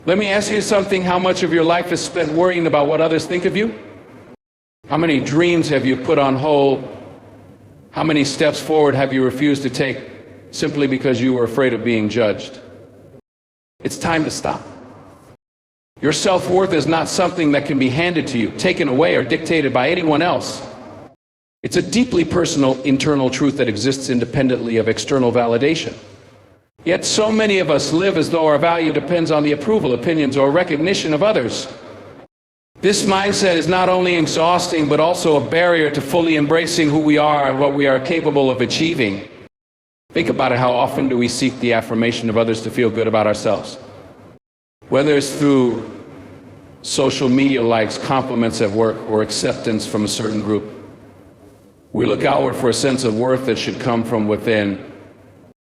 Let me ask you something. How much of your life is spent worrying about what others think of you? How many dreams have you put on hold? How many steps forward have you refused to take simply because you were afraid of being judged? It's time to stop. Your self-worth is not something that can be handed to you, taken away, or dictated by anyone else. It's a deeply personal internal truth that exists independently of external validation. Yet so many of us live as though our value depends on the approval, opinions, or recognition of others. This mindset is not only exhausting, but also a barrier to fully embracing who we are and what we are capable of achieving. Think about it. How often do we seek the affirmation of others to feel good about ourselves? Whether it's through social media likes, compliments at work, or acceptance from a certain group. We look outward for a sense of worth that should come from within.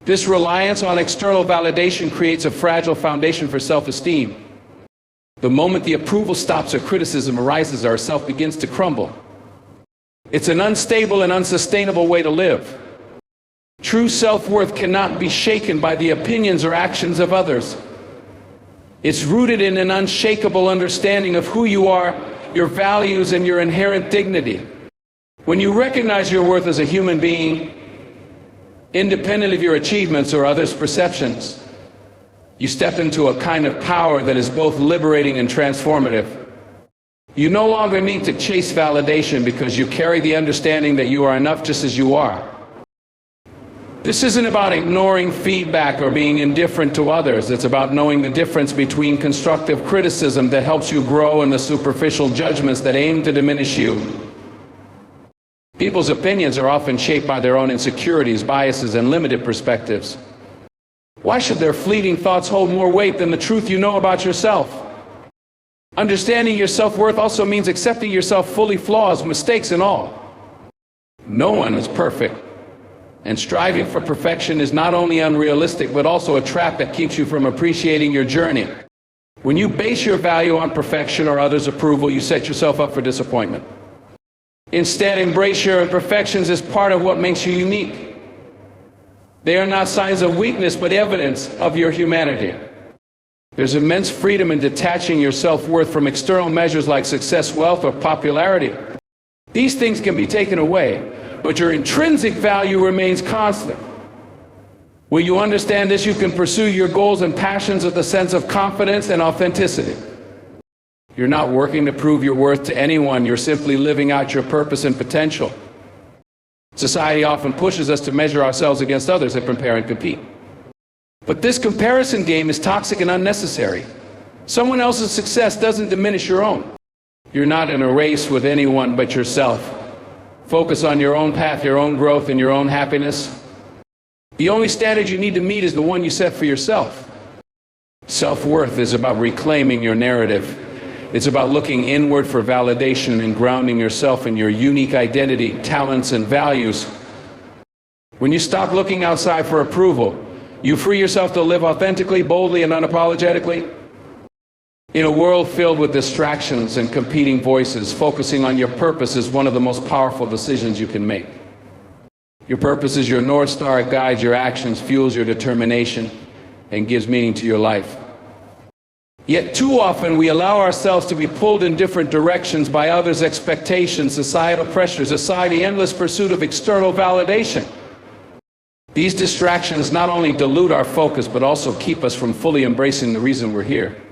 This reliance on external validation creates a fragile foundation for self-esteem. The moment the approval stops or criticism arises, our self begins to crumble. It's an unstable and unsustainable way to live. True self-worth cannot be shaken by the opinions or actions of others. It's rooted in an unshakable understanding of who you are, your values, and your inherent dignity. When you recognize your worth as a human being, independent of your achievements or others' perceptions, you step into a kind of power that is both liberating and transformative. You no longer need to chase validation because you carry the understanding that you are enough just as you are. This isn't about ignoring feedback or being indifferent to others. It's about knowing the difference between constructive criticism that helps you grow and the superficial judgments that aim to diminish you. People's opinions are often shaped by their own insecurities, biases, and limited perspectives. Why should their fleeting thoughts hold more weight than the truth you know about yourself? Understanding your self-worth also means accepting yourself fully, flaws, mistakes, and all. No one is perfect. And striving for perfection is not only unrealistic, but also a trap that keeps you from appreciating your journey. When you base your value on perfection or others' approval, you set yourself up for disappointment. Instead, embrace your imperfections as part of what makes you unique. They are not signs of weakness, but evidence of your humanity. There's immense freedom in detaching your self-worth from external measures like success, wealth, or popularity. These things can be taken away, but your intrinsic value remains constant. When you understand this, you can pursue your goals and passions with a sense of confidence and authenticity. You're not working to prove your worth to anyone. You're simply living out your purpose and potential. Society often pushes us to measure ourselves against others and compare and compete. But this comparison game is toxic and unnecessary. Someone else's success doesn't diminish your own. You're not in a race with anyone but yourself. Focus on your own path, your own growth, and your own happiness. The only standard you need to meet is the one you set for yourself. Self-worth is about reclaiming your narrative. It's about looking inward for validation and grounding yourself in your unique identity, talents, and values. When you stop looking outside for approval, you free yourself to live authentically, boldly, and unapologetically. In a world filled with distractions and competing voices, focusing on your purpose is one of the most powerful decisions you can make. Your purpose is your North Star. It guides your actions, fuels your determination, and gives meaning to your life. Yet too often we allow ourselves to be pulled in different directions by others' expectations, societal pressures, society, endless pursuit of external validation. These distractions not only dilute our focus, but also keep us from fully embracing the reason we're here.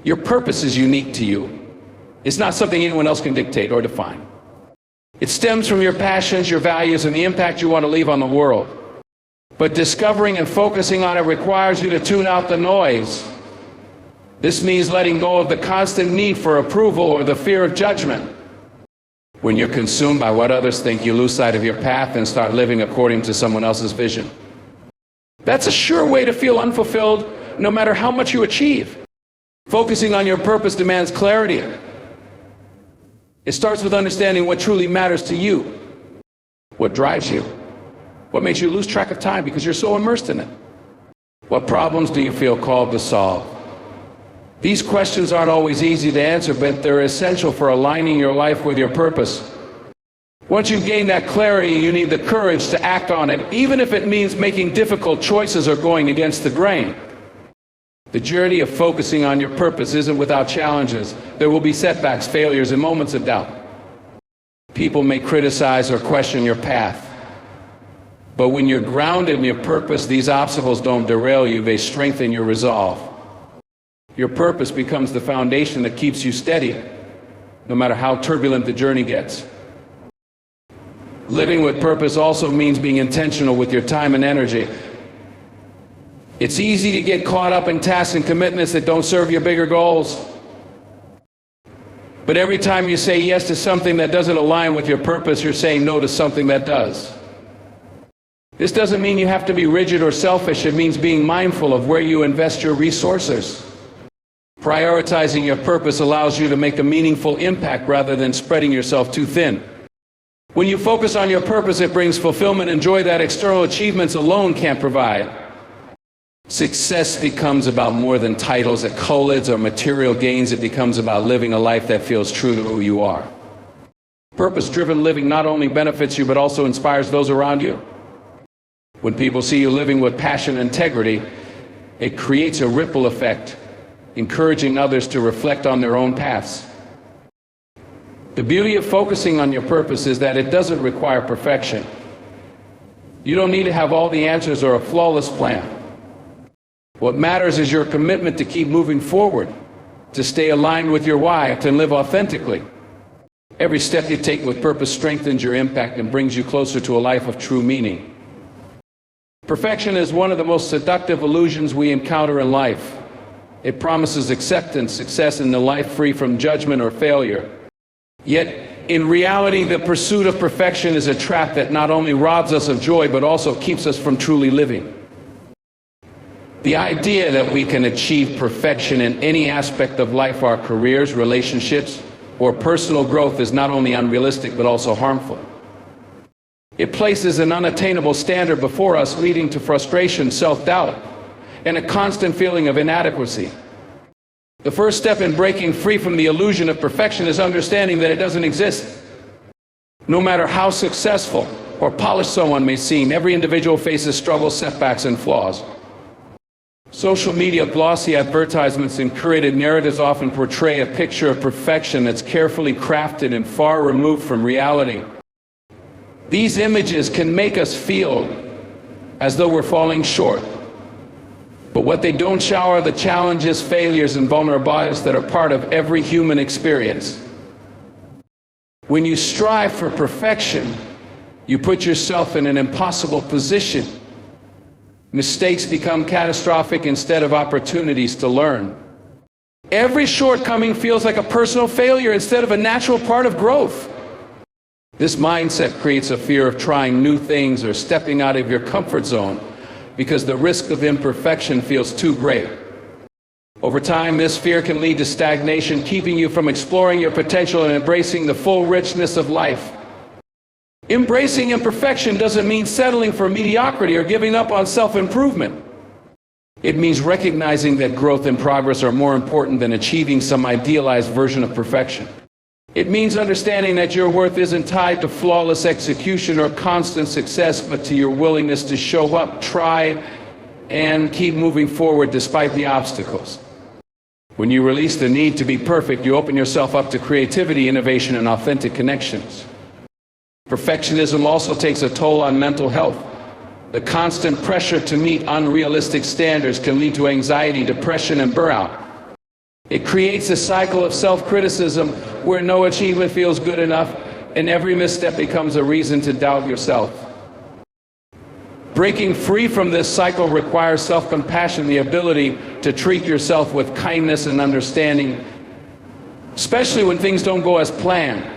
Your purpose is unique to you. It's not something anyone else can dictate or define. It stems from your passions, your values, and the impact you want to leave on the world. But discovering and focusing on it requires you to tune out the noise. This means letting go of the constant need for approval or the fear of judgment. When you're consumed by what others think, you lose sight of your path and start living according to someone else's vision. That's a sure way to feel unfulfilled, no matter how much you achieve. Focusing on your purpose demands clarity. It starts with understanding what truly matters to you, what drives you, what makes you lose track of time because you're so immersed in it. What problems do you feel called to solve? These questions aren't always easy to answer, but they're essential for aligning your life with your purpose. Once you gain that clarity, you need the courage to act on it, even if it means making difficult choices or going against the grain. The journey of focusing on your purpose isn't without challenges. There will be setbacks, failures, and moments of doubt. People may criticize or question your path. But when you're grounded in your purpose, these obstacles don't derail you, they strengthen your resolve. Your purpose becomes the foundation that keeps you steady, no matter how turbulent the journey gets. Living with purpose also means being intentional with your time and energy. It's easy to get caught up in tasks and commitments that don't serve your bigger goals. But every time you say yes to something that doesn't align with your purpose, you're saying no to something that does. This doesn't mean you have to be rigid or selfish. It means being mindful of where you invest your resources. Prioritizing your purpose allows you to make a meaningful impact rather than spreading yourself too thin. When you focus on your purpose, it brings fulfillment and joy that external achievements alone can't provide. Success becomes about more than titles, accolades, or material gains. It becomes about living a life that feels true to who you are. Purpose-driven living not only benefits you, but also inspires those around you. When people see you living with passion and integrity, it creates a ripple effect, encouraging others to reflect on their own paths. The beauty of focusing on your purpose is that it doesn't require perfection. You don't need to have all the answers or a flawless plan. What matters is your commitment to keep moving forward, to stay aligned with your why, to live authentically. Every step you take with purpose strengthens your impact and brings you closer to a life of true meaning. Perfection is one of the most seductive illusions we encounter in life. It promises acceptance, success, and a life free from judgment or failure. Yet, in reality, the pursuit of perfection is a trap that not only robs us of joy, but also keeps us from truly living. The idea that we can achieve perfection in any aspect of life, our careers, relationships, or personal growth is not only unrealistic, but also harmful. It places an unattainable standard before us, leading to frustration, self-doubt, and a constant feeling of inadequacy. The first step in breaking free from the illusion of perfection is understanding that it doesn't exist. No matter how successful or polished someone may seem, every individual faces struggles, setbacks, and flaws. Social media, glossy advertisements, and curated narratives often portray a picture of perfection that's carefully crafted and far removed from reality. These images can make us feel as though we're falling short. But what they don't show are the challenges, failures, and vulnerabilities that are part of every human experience. When you strive for perfection, you put yourself in an impossible position. Mistakes become catastrophic instead of opportunities to learn. Every shortcoming feels like a personal failure instead of a natural part of growth. This mindset creates a fear of trying new things or stepping out of your comfort zone because the risk of imperfection feels too great. Over time, this fear can lead to stagnation, keeping you from exploring your potential and embracing the full richness of life. Embracing imperfection doesn't mean settling for mediocrity or giving up on self-improvement. It means recognizing that growth and progress are more important than achieving some idealized version of perfection. It means understanding that your worth isn't tied to flawless execution or constant success, but to your willingness to show up, try, and keep moving forward despite the obstacles. When you release the need to be perfect, you open yourself up to creativity, innovation, and authentic connections. Perfectionism also takes a toll on mental health. The constant pressure to meet unrealistic standards can lead to anxiety, depression, and burnout. It creates a cycle of self-criticism where no achievement feels good enough, and every misstep becomes a reason to doubt yourself. Breaking free from this cycle requires self-compassion, the ability to treat yourself with kindness and understanding, especially when things don't go as planned.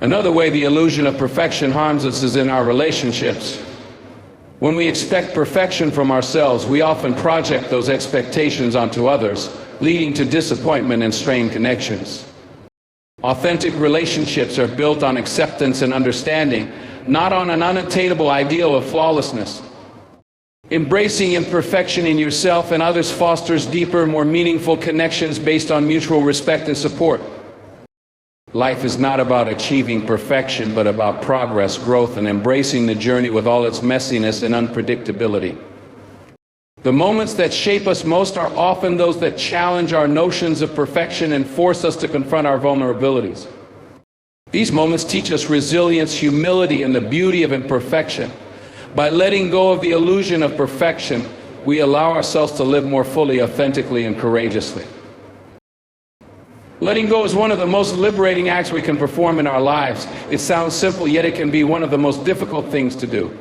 Another way the illusion of perfection harms us is in our relationships. When we expect perfection from ourselves, we often project those expectations onto others, leading to disappointment and strained connections. Authentic relationships are built on acceptance and understanding, not on an unattainable ideal of flawlessness. Embracing imperfection in yourself and others fosters deeper, more meaningful connections based on mutual respect and support. Life is not about achieving perfection, but about progress, growth, and embracing the journey with all its messiness and unpredictability. The moments that shape us most are often those that challenge our notions of perfection and force us to confront our vulnerabilities. These moments teach us resilience, humility, and the beauty of imperfection. By letting go of the illusion of perfection, we allow ourselves to live more fully, authentically, and courageously. Letting go is one of the most liberating acts we can perform in our lives. It sounds simple, yet it can be one of the most difficult things to do.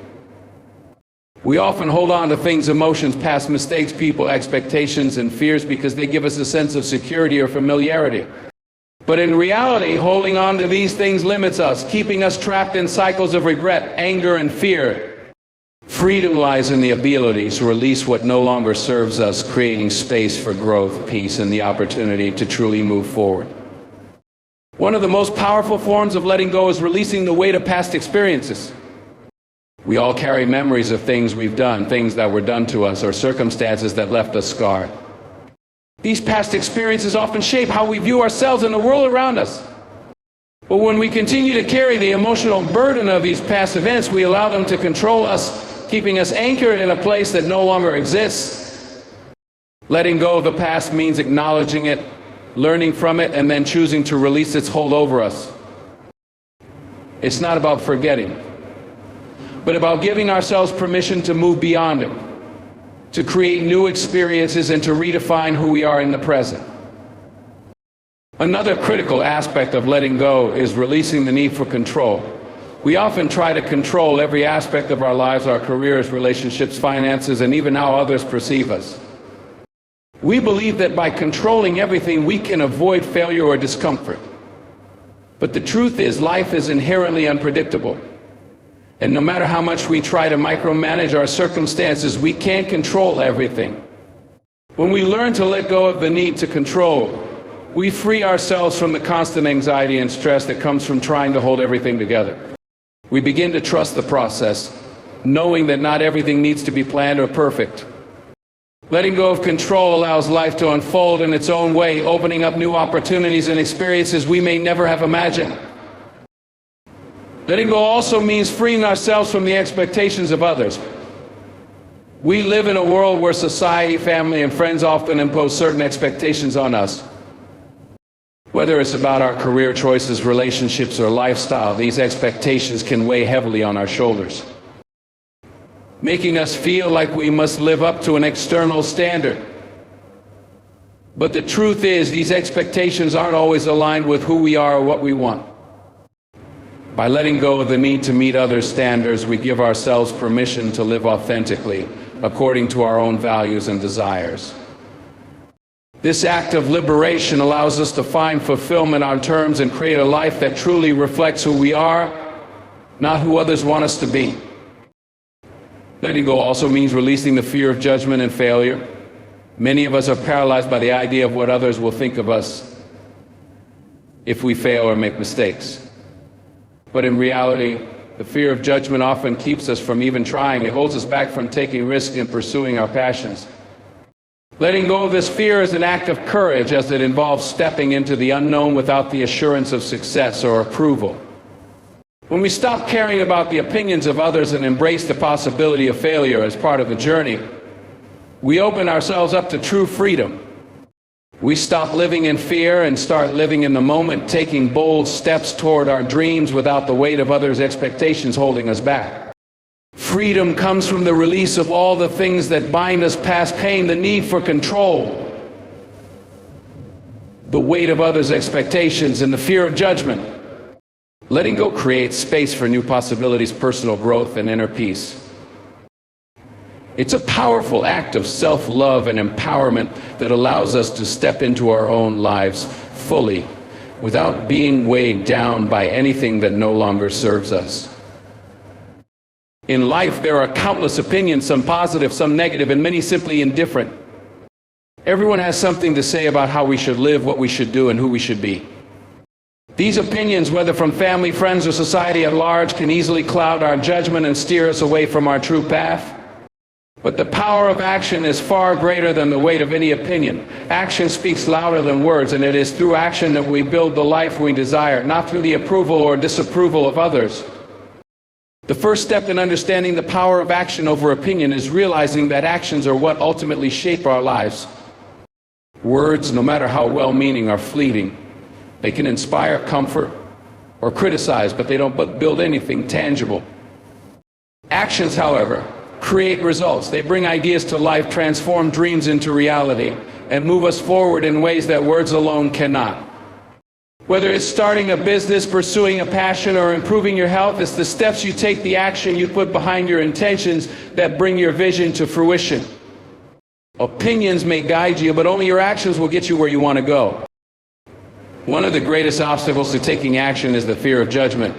We often hold on to things, emotions, past mistakes, people, expectations, and fears because they give us a sense of security or familiarity. But in reality, holding on to these things limits us, keeping us trapped in cycles of regret, anger, and fear. Freedom lies in the ability to release what no longer serves us, creating space for growth, peace, and the opportunity to truly move forward. One of the most powerful forms of letting go is releasing the weight of past experiences. We all carry memories of things we've done, things that were done to us, or circumstances that left us scarred. These past experiences often shape how we view ourselves and the world around us. But when we continue to carry the emotional burden of these past events, we allow them to control us, keeping us anchored in a place that no longer exists. Letting go of the past means acknowledging it, learning from it, and then choosing to release its hold over us. It's not about forgetting, but about giving ourselves permission to move beyond it, to create new experiences, and to redefine who we are in the present. Another critical aspect of letting go is releasing the need for control. We often try to control every aspect of our lives, our careers, relationships, finances, and even how others perceive us. We believe that by controlling everything, we can avoid failure or discomfort. But the truth is, life is inherently unpredictable. And no matter how much we try to micromanage our circumstances, we can't control everything. When we learn to let go of the need to control, we free ourselves from the constant anxiety and stress that comes from trying to hold everything together. We begin to trust the process, knowing that not everything needs to be planned or perfect. Letting go of control allows life to unfold in its own way, opening up new opportunities and experiences we may never have imagined. Letting go also means freeing ourselves from the expectations of others. We live in a world where society, family, and friends often impose certain expectations on us. Whether it's about our career choices, relationships, or lifestyle, these expectations can weigh heavily on our shoulders, making us feel like we must live up to an external standard. But the truth is, these expectations aren't always aligned with who we are or what we want. By letting go of the need to meet others' standards, we give ourselves permission to live authentically, according to our own values and desires. This act of liberation allows us to find fulfillment on terms and create a life that truly reflects who we are, not who others want us to be. Letting go also means releasing the fear of judgment and failure. Many of us are paralyzed by the idea of what others will think of us if we fail or make mistakes. But in reality, the fear of judgment often keeps us from even trying. It holds us back from taking risks and pursuing our passions. Letting go of this fear is an act of courage, as it involves stepping into the unknown without the assurance of success or approval. When we stop caring about the opinions of others and embrace the possibility of failure as part of the journey, we open ourselves up to true freedom. We stop living in fear and start living in the moment, taking bold steps toward our dreams without the weight of others' expectations holding us back. Freedom comes from the release of all the things that bind us past pain, the need for control, the weight of others' expectations, and the fear of judgment. Letting go creates space for new possibilities, personal growth, and inner peace. It's a powerful act of self-love and empowerment that allows us to step into our own lives fully, without being weighed down by anything that no longer serves us. In life, there are countless opinions, some positive, some negative, and many simply indifferent. Everyone has something to say about how we should live, what we should do, and who we should be. These opinions, whether from family, friends, or society at large, can easily cloud our judgment and steer us away from our true path. But the power of action is far greater than the weight of any opinion. Action speaks louder than words, and it is through action that we build the life we desire, not through the approval or disapproval of others. The first step in understanding the power of action over opinion is realizing that actions are what ultimately shape our lives. Words, no matter how well-meaning, are fleeting. They can inspire comfort or criticize, but they don't build anything tangible. Actions, however, create results. They bring ideas to life, transform dreams into reality, and move us forward in ways that words alone cannot. Whether it's starting a business, pursuing a passion, or improving your health, it's the steps you take, the action you put behind your intentions that bring your vision to fruition. Opinions may guide you, but only your actions will get you where you want to go. One of the greatest obstacles to taking action is the fear of judgment.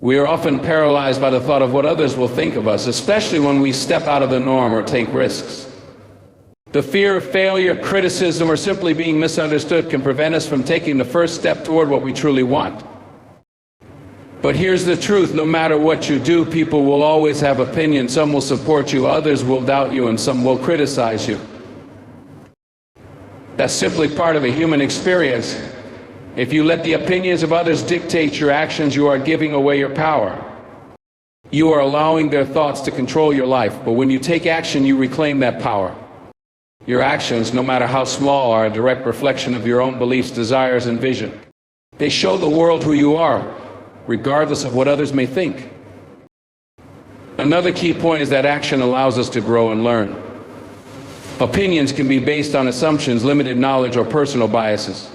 We are often paralyzed by the thought of what others will think of us, especially when we step out of the norm or take risks. The fear of failure, criticism, or simply being misunderstood can prevent us from taking the first step toward what we truly want. But here's the truth: no matter what you do, people will always have opinions. Some will support you, others will doubt you, and some will criticize you. That's simply part of a human experience. If you let the opinions of others dictate your actions, you are giving away your power. You are allowing their thoughts to control your life. But when you take action, you reclaim that power. Your actions, no matter how small, are a direct reflection of your own beliefs, desires, and vision. They show the world who you are, regardless of what others may think. Another key point is that action allows us to grow and learn. Opinions can be based on assumptions, limited knowledge, or personal biases.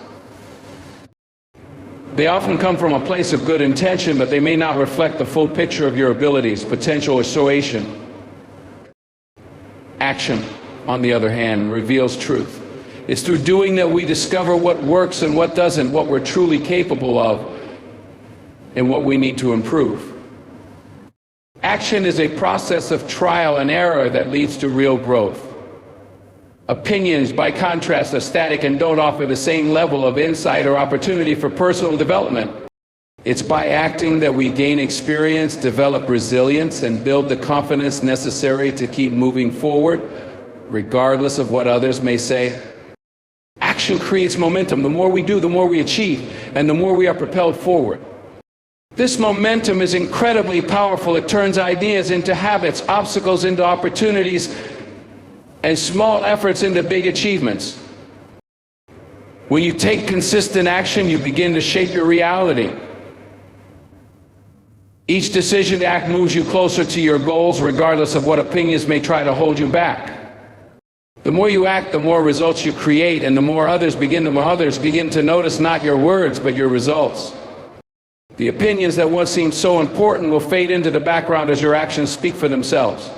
They often come from a place of good intention, but they may not reflect the full picture of your abilities, potential, or situation. Action, on the other hand, reveals truth. It's through doing that we discover what works and what doesn't, what we're truly capable of, and what we need to improve. Action is a process of trial and error that leads to real growth. Opinions, by contrast, are static and don't offer the same level of insight or opportunity for personal development. It's by acting that we gain experience, develop resilience, and build the confidence necessary to keep moving forward, regardless of what others may say. Action creates momentum. The more we do, the more we achieve, and the more we are propelled forward. This momentum is incredibly powerful. It turns ideas into habits, obstacles into opportunities, and small efforts into big achievements. When you take consistent action, you begin to shape your reality. Each decision to act moves you closer to your goals, regardless of what opinions may try to hold you back. The more you act, the more results you create, and the more others begin to notice not your words, but your results. The opinions that once seemed so important will fade into the background as your actions speak for themselves.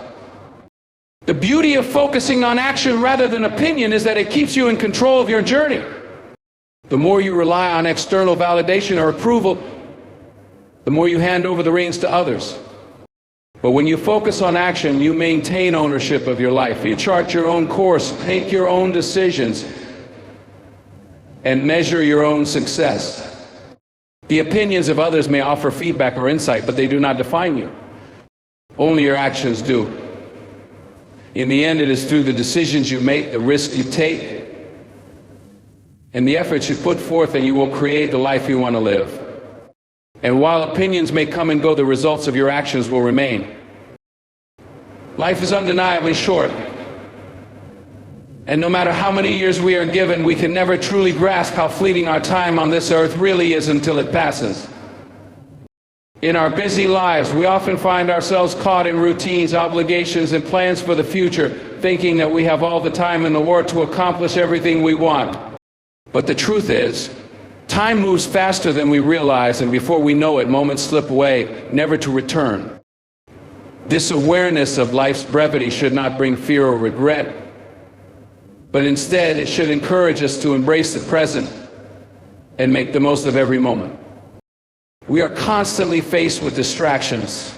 The beauty of focusing on action rather than opinion is that it keeps you in control of your journey. The more you rely on external validation or approval, the more you hand over the reins to others. But when you focus on action, you maintain ownership of your life. You chart your own course, make your own decisions, and measure your own success. The opinions of others may offer feedback or insight, but they do not define you. Only your actions do. In the end, it is through the decisions you make, the risks you take, and the efforts you put forth that you will create the life you want to live. And while opinions may come and go, the results of your actions will remain. Life is undeniably short. And no matter how many years we are given, we can never truly grasp how fleeting our time on this earth really is until it passes. In our busy lives, we often find ourselves caught in routines, obligations, and plans for the future, thinking that we have all the time in the world to accomplish everything we want. But the truth is, time moves faster than we realize, and before we know it, moments slip away, never to return. This awareness of life's brevity should not bring fear or regret, but instead it should encourage us to embrace the present and make the most of every moment. We are constantly faced with distractions,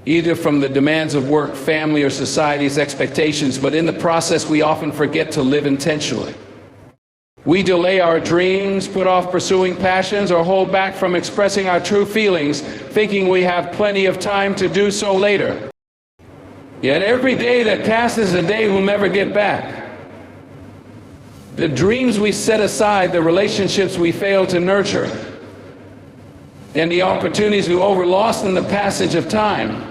either from the demands of work, family, or society's expectations, but in the process we often forget to live intentionally. We delay our dreams, put off pursuing passions, or hold back from expressing our true feelings, thinking we have plenty of time to do so later. Yet every day that passes is a day we'll never get back. The dreams we set aside, the relationships we fail to nurture, and the opportunities we lost in the passage of time.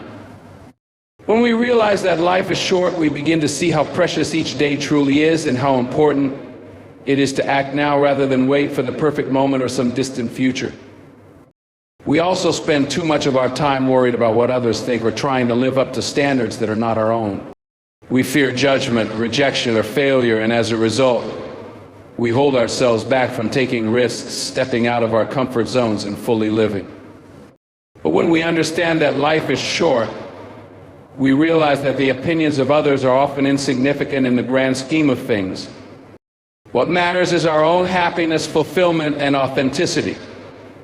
When we realize that life is short, we begin to see how precious each day truly is and how important it is to act now rather than wait for the perfect moment or some distant future. We also spend too much of our time worried about what others think or trying to live up to standards that are not our own. We fear judgment, rejection, or failure, and as a result, we hold ourselves back from taking risks, stepping out of our comfort zones, and fully living. But when we understand that life is short, we realize that the opinions of others are often insignificant in the grand scheme of things. What matters is our own happiness, fulfillment, and authenticity.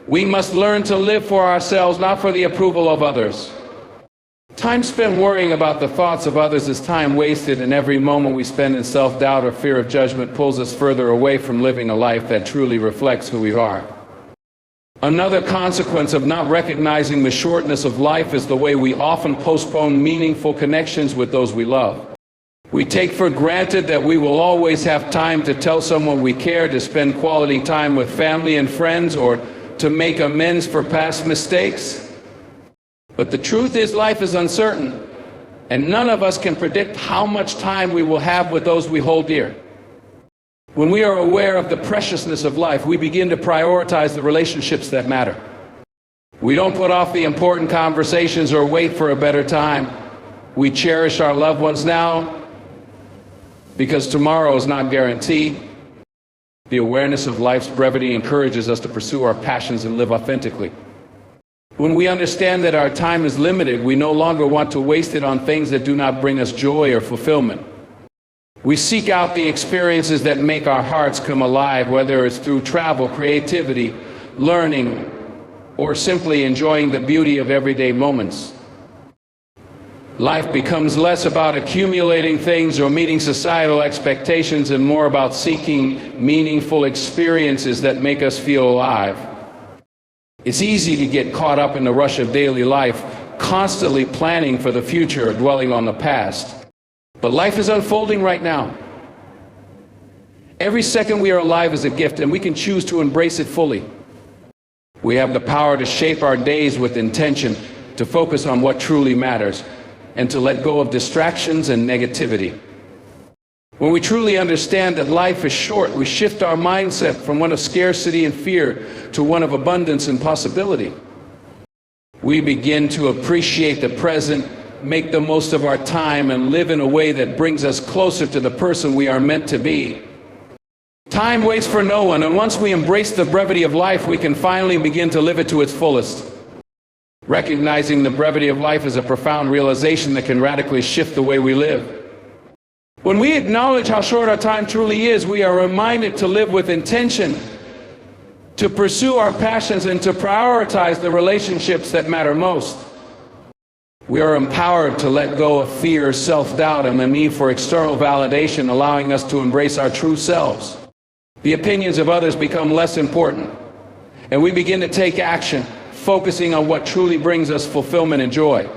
We must learn to live for ourselves, not for the approval of others. Time spent worrying about the thoughts of others is time wasted, and every moment we spend in self-doubt or fear of judgment pulls us further away from living a life that truly reflects who we are. Another consequence of not recognizing the shortness of life is the way we often postpone meaningful connections with those we love. We take for granted that we will always have time to tell someone we care, to spend quality time with family and friends, or to make amends for past mistakes. But the truth is, life is uncertain, and none of us can predict how much time we will have with those we hold dear. When we are aware of the preciousness of life, we begin to prioritize the relationships that matter. We don't put off the important conversations or wait for a better time. We cherish our loved ones now because tomorrow is not guaranteed. The awareness of life's brevity encourages us to pursue our passions and live authentically. When we understand that our time is limited, we no longer want to waste it on things that do not bring us joy or fulfillment. We seek out the experiences that make our hearts come alive, whether it's through travel, creativity, learning, or simply enjoying the beauty of everyday moments. Life becomes less about accumulating things or meeting societal expectations and more about seeking meaningful experiences that make us feel alive. It's easy to get caught up in the rush of daily life, constantly planning for the future or dwelling on the past. But life is unfolding right now. Every second we are alive is a gift, and we can choose to embrace it fully. We have the power to shape our days with intention, to focus on what truly matters, and to let go of distractions and negativity. When we truly understand that life is short, we shift our mindset from one of scarcity and fear to one of abundance and possibility. We begin to appreciate the present, make the most of our time, and live in a way that brings us closer to the person we are meant to be. Time waits for no one, and once we embrace the brevity of life, we can finally begin to live it to its fullest. Recognizing the brevity of life is a profound realization that can radically shift the way we live. When we acknowledge how short our time truly is, we are reminded to live with intention, to pursue our passions, and to prioritize the relationships that matter most. We are empowered to let go of fear, self-doubt, and the need for external validation, allowing us to embrace our true selves. The opinions of others become less important, and we begin to take action, focusing on what truly brings us fulfillment and joy.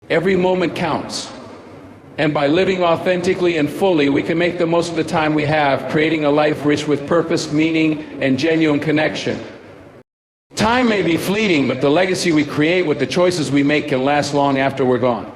Every moment counts, and by living authentically and fully, we can make the most of the time we have, creating a life rich with purpose, meaning, and genuine connection. Time may be fleeting, but the legacy we create with the choices we make can last long after we're gone.